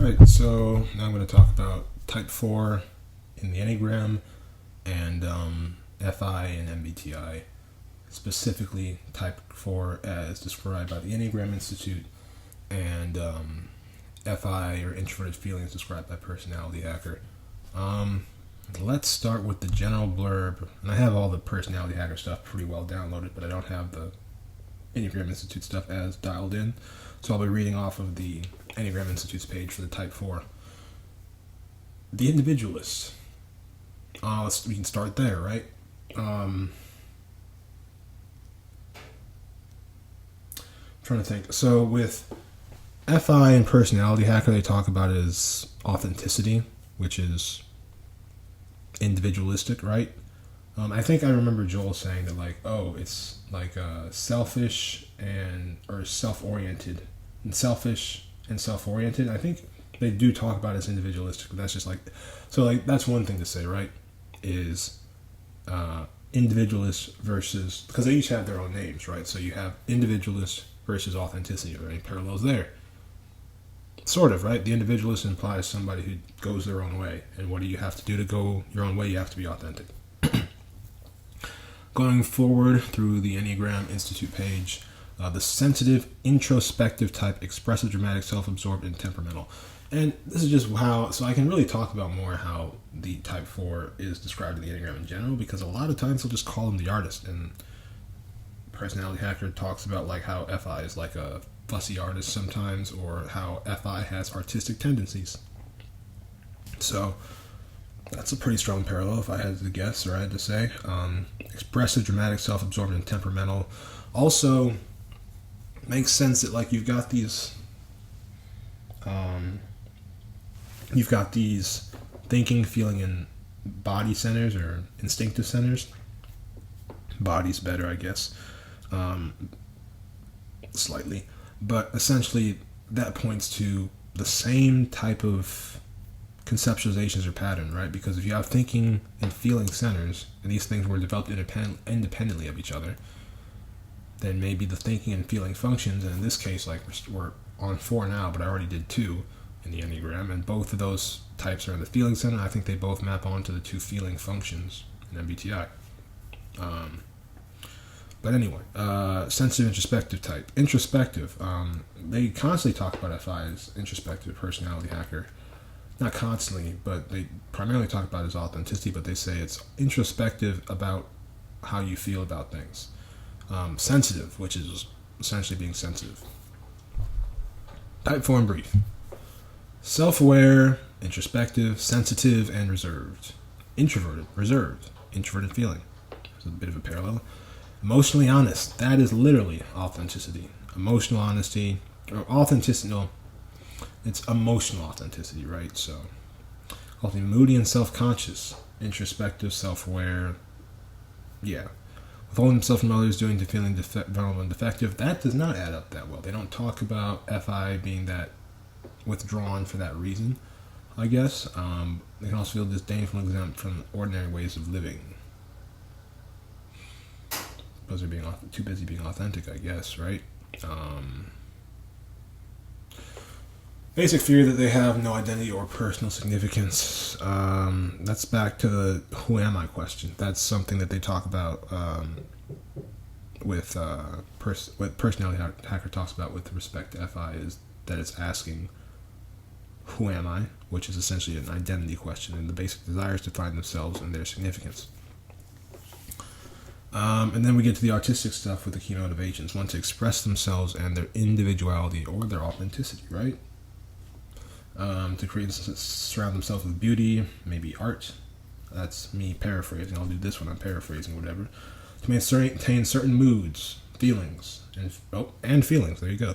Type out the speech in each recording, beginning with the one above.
Alright, so now I'm going to talk about Type 4 in the Enneagram and FI and MBTI. Specifically, Type 4 as described by the Enneagram Institute and FI or Introverted feelings described by Personality Hacker. Let's start with the general blurb. And I have all the Personality Hacker stuff pretty well downloaded, but I don't have the Enneagram Institute stuff as dialed in. So I'll be reading off of the Enneagram Institute's page for the Type 4. The Individualist. We can start there, right? I'm trying to think. So with FI and Personality Hacker, they talk about it as authenticity, which is individualistic, right? I think I remember Joel saying that, it's selfish or self-oriented. And selfish and self-oriented, I think they do talk about it as individualistic, but that's just that's one thing to say, right? Is individualist versus, because they each have their own names, right? So you have individualist versus authenticity. Are there any parallels there? Sort of, right? The individualist implies somebody who goes their own way. And what do you have to do to go your own way? You have to be authentic. Going forward through the Enneagram Institute page, the sensitive, introspective type, expressive, dramatic, self-absorbed, and temperamental. And this is just so I can really talk about more how the Type 4 is described in the Enneagram in general, because a lot of times they'll just call him the artist. And Personality Hacker talks about how FI is like a fussy artist sometimes, or how FI has artistic tendencies. So that's a pretty strong parallel if I had to guess, or I had to say. Expressive, dramatic, self-absorbed, and temperamental. Also makes sense that you've got these thinking, feeling, and body centers, or instinctive centers. Body's better, I guess, slightly, but essentially that points to the same type of conceptualizations or pattern, right? Because if you have thinking and feeling centers, and these things were developed independently of each other, then maybe the thinking and feeling functions, and in this case, we're on 4 now, but I already did 2 in the Enneagram, and both of those types are in the feeling center. I think they both map onto the 2 feeling functions in MBTI. But anyway, sensitive, introspective type. Introspective, they constantly talk about FI as introspective, Personality Hacker. Not constantly, but they primarily talk about it as authenticity, but they say it's introspective about how you feel about things. Sensitive, which is essentially being sensitive. Type 4 in brief. Self-aware, introspective, sensitive, and reserved. Introverted, reserved, introverted feeling. There's a bit of a parallel. Emotionally honest, that is literally authenticity. Emotional honesty, or authenticity, no, it's emotional authenticity, right? So, ultimately moody and self-conscious, introspective, self-aware, yeah. Withholding himself from others, doing to feeling vulnerable and defective, that does not add up that well. They don't talk about FI being that withdrawn for that reason, I guess. They can also feel disdainful and exempt from ordinary ways of living. Because they're being too busy being authentic, I guess, right? Basic fear that they have no identity or personal significance. That's back to the who am I question. That's something that they talk about with Personality Hacker talks about with respect to FI, is that it's asking who am I, which is essentially an identity question, and the basic desires to find themselves and their significance. And then we get to the artistic stuff with the key motivations. Want to express themselves and their individuality or their authenticity, right? To create and surround themselves with beauty, maybe art. That's me paraphrasing. I'll do this when I'm paraphrasing, whatever. To maintain certain moods, feelings, and feelings. There you go.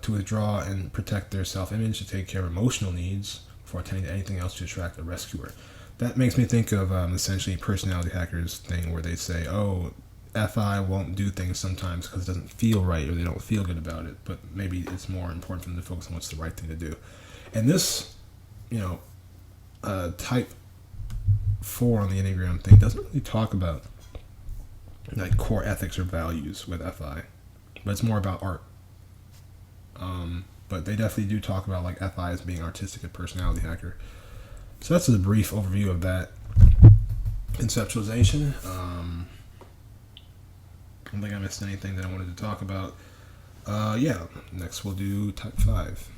To withdraw and protect their self-image, to take care of emotional needs before attending to anything else, to attract a rescuer. That makes me think of essentially Personality Hackers thing where they say, FI won't do things sometimes because it doesn't feel right or they don't feel good about it, but maybe it's more important for them to focus on what's the right thing to do. And this, Type 4 on the Enneagram thing doesn't really talk about core ethics or values with FI, but it's more about art. But they definitely do talk about like FI as being artistic and personality hacker. So that's a brief overview of that conceptualization. I don't think I missed anything that I wanted to talk about. Yeah, next we'll do type 5.